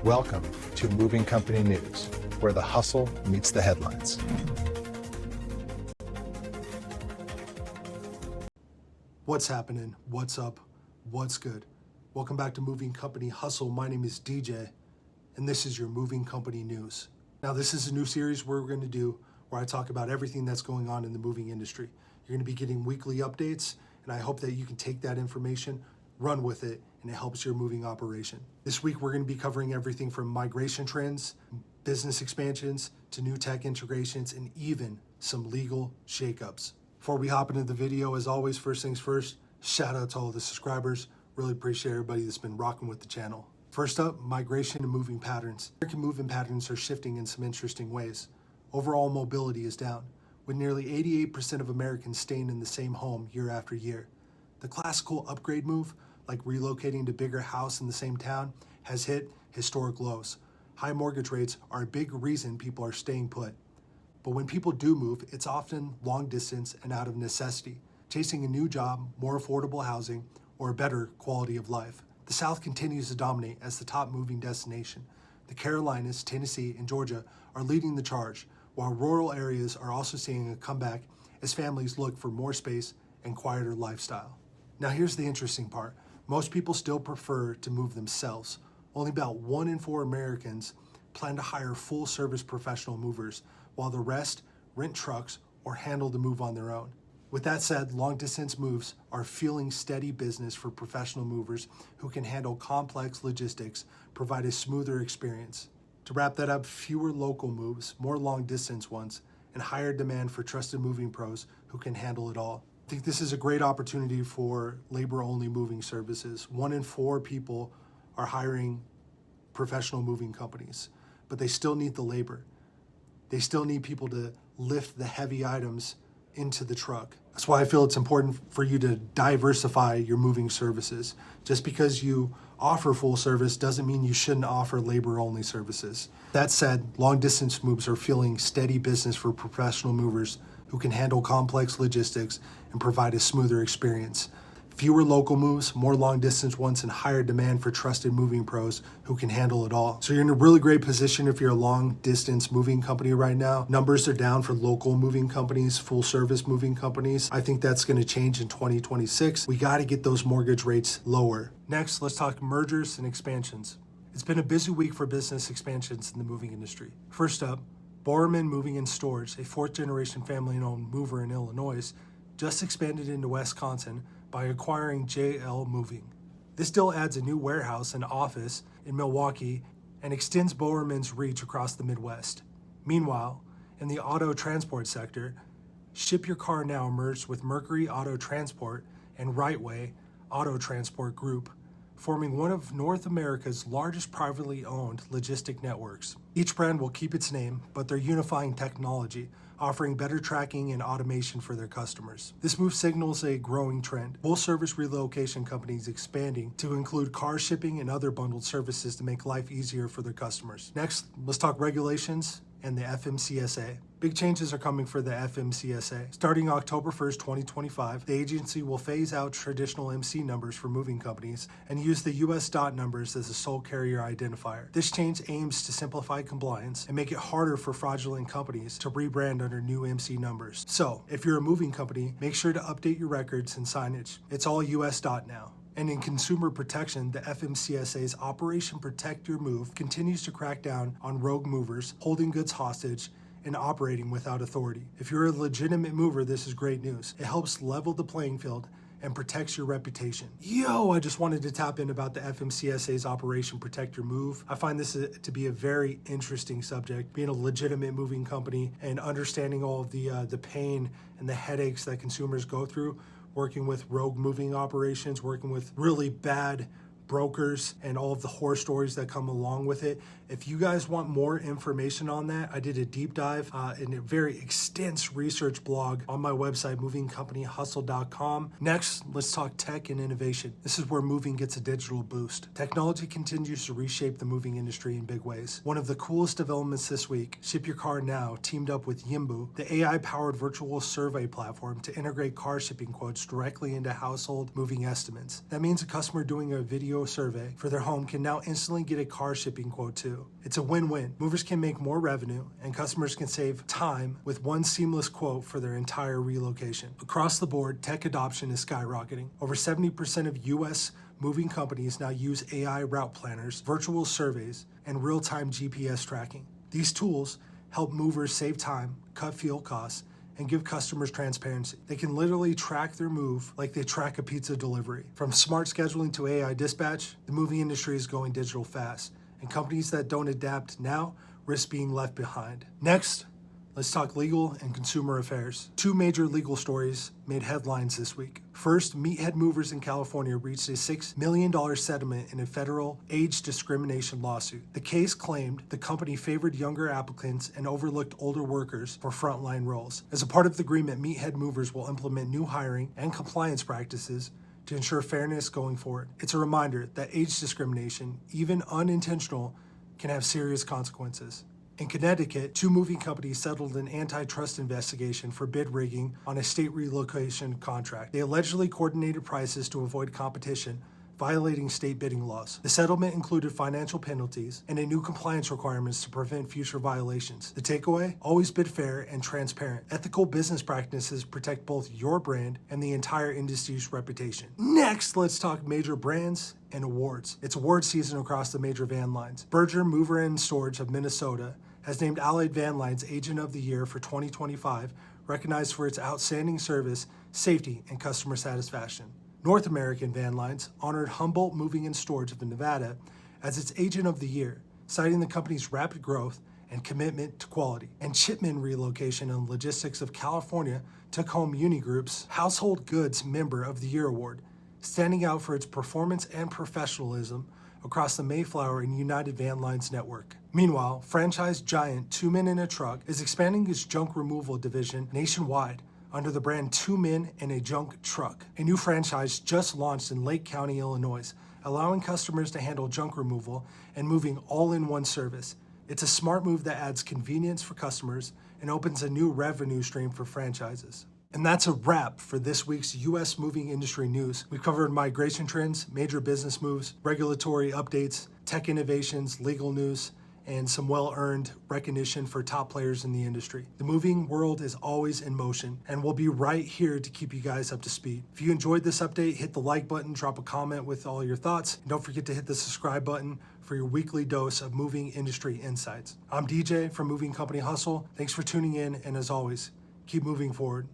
Welcome to Moving Company News, where the hustle meets the headlines. What's happening? What's up? What's good? Welcome back to Moving Company Hustle. My name is DJ, and this is your Moving Company News. Now, this is a new series we're going to do where I talk about everything that's going on in the moving industry. You're going to be getting weekly updates, and I hope that you can take that information, run with it, and it helps your moving operation. This week, we're going to be covering everything from migration trends, business expansions, to new tech integrations, and even some legal shakeups. Before we hop into the video, as always, first things first, shout out to all the subscribers. Really appreciate everybody that's been rocking with the channel. First up, migration and moving patterns. American moving patterns are shifting in some interesting ways. Overall mobility is down, with nearly 88% of Americans staying in the same home year after year. The classical upgrade move, like relocating to a bigger house in the same town, has hit historic lows. High mortgage rates are a big reason people are staying put. But when people do move, it's often long distance and out of necessity, chasing a new job, more affordable housing, or a better quality of life. The South continues to dominate as the top moving destination. The Carolinas, Tennessee, and Georgia are leading the charge, while rural areas are also seeing a comeback as families look for more space and quieter lifestyle. Now here's the interesting part. Most people still prefer to move themselves. Only about 1 in 4 Americans plan to hire full-service professional movers, while the rest rent trucks or handle the move on their own. With that said, long-distance moves are fueling steady business for professional movers who can handle complex logistics, provide a smoother experience. To wrap that up, fewer local moves, more long-distance ones, and higher demand for trusted moving pros who can handle it all. I think this is a great opportunity for labor-only moving services. 1 in 4 people are hiring professional moving companies, but they still need the labor. They still need people to lift the heavy items into the truck. That's why I feel it's important for you to diversify your moving services. Just because you offer full service doesn't mean you shouldn't offer labor-only services. That said, long-distance moves are fueling steady business for professional movers who can handle complex logistics and provide a smoother experience. Fewer local moves, more long-distance ones, and higher demand for trusted moving pros who can handle it all. So you're in a really great position if you're a long-distance moving company right now. Numbers are down for local moving companies, full-service moving companies. I think that's going to change in 2026. We got to get those mortgage rates lower. Next, let's talk mergers and expansions. It's been a busy week for business expansions in the moving industry. First up, Boerman Moving and Storage, a 4th-generation family-owned mover in Illinois, just expanded into Wisconsin by acquiring JL Moving. This deal adds a new warehouse and office in Milwaukee and extends Boerman's reach across the Midwest. Meanwhile, in the auto transport sector, ShipYourCarNow merged with Mercury Auto Transport and Rite Auto Transport Group, forming one of North America's largest privately owned logistic networks. Each brand will keep its name, but they're unifying technology, offering better tracking and automation for their customers. This move signals a growing trend. Full-service relocation companies expanding to include car shipping and other bundled services to make life easier for their customers. Next, let's talk regulations and the FMCSA. Big changes are coming for the FMCSA. Starting October 1st, 2025, the agency will phase out traditional MC numbers for moving companies and use the US numbers as a sole carrier identifier. This change aims to simplify compliance and make it harder for fraudulent companies to rebrand under new MC numbers. So, if you're a moving company, make sure to update your records and signage. It's all US now. And in consumer protection, the FMCSA's Operation Protect Your Move continues to crack down on rogue movers, holding goods hostage, and operating without authority. If you're a legitimate mover, this is great news. It helps level the playing field and protects your reputation. I just wanted to tap in about the FMCSA's Operation Protect Your Move. I find this to be a very interesting subject, being a legitimate moving company and understanding all of the pain and the headaches that consumers go through, working with rogue moving operations, working with really bad brokers, and all of the horror stories that come along with it. If you guys want more information on that, I did a deep dive in a very extensive research blog on my website, movingcompanyhustle.com. Next, let's talk tech and innovation. This is where moving gets a digital boost. Technology continues to reshape the moving industry in big ways. One of the coolest developments this week, ShipYourCarNow teamed up with Yembo, the AI-powered virtual survey platform, to integrate car shipping quotes directly into household moving estimates. That means a customer doing a video video survey for their home can now instantly get a car shipping quote too. It's a win-win. Movers can make more revenue and customers can save time with one seamless quote for their entire relocation. Across the board, tech adoption is skyrocketing. Over 70% of U.S. moving companies now use AI route planners, virtual surveys, and real-time GPS tracking. These tools help movers save time, cut fuel costs, and give customers transparency. They can literally track their move like they track a pizza delivery. From smart scheduling to AI dispatch, the moving industry is going digital fast, and companies that don't adapt now risk being left behind. Next, let's talk legal and consumer affairs. Two major legal stories made headlines this week. First, Meathead Movers in California reached a $6 million settlement in a federal age discrimination lawsuit. The case claimed the company favored younger applicants and overlooked older workers for frontline roles. As a part of the agreement, Meathead Movers will implement new hiring and compliance practices to ensure fairness going forward. It's a reminder that age discrimination, even unintentional, can have serious consequences. In Connecticut, two moving companies settled an antitrust investigation for bid rigging on a state relocation contract. They allegedly coordinated prices to avoid competition, violating state bidding laws. The settlement included financial penalties and a new compliance requirements to prevent future violations. The takeaway? Always bid fair and transparent. Ethical business practices protect both your brand and the entire industry's reputation. Next, let's talk major brands and awards. It's award season across the major van lines. Boerman Moving Storage of Minnesota has named Allied Van Lines Agent of the Year for 2025, recognized for its outstanding service, safety, and customer satisfaction. North American Van Lines honored Humboldt Moving and Storage of Nevada as its Agent of the Year, citing the company's rapid growth and commitment to quality. And Shipman Relocation and Logistics of California took home Unigroup's Household Goods Member of the Year award, standing out for its performance and professionalism across the Mayflower and United Van Lines network. Meanwhile, franchise giant Two Men in a Truck is expanding its junk removal division nationwide under the brand Two Men in a Junk Truck. A new franchise just launched in Lake County, Illinois, allowing customers to handle junk removal and moving all in one service. It's a smart move that adds convenience for customers and opens a new revenue stream for franchises. And that's a wrap for this week's U.S. moving industry news. We've covered migration trends, major business moves, regulatory updates, tech innovations, legal news, and some well-earned recognition for top players in the industry. The moving world is always in motion, and we'll be right here to keep you guys up to speed. If you enjoyed this update, hit the like button, drop a comment with all your thoughts, and don't forget to hit the subscribe button for your weekly dose of moving industry insights. I'm DJ from Moving Company Hustle. Thanks for tuning in, and as always, keep moving forward.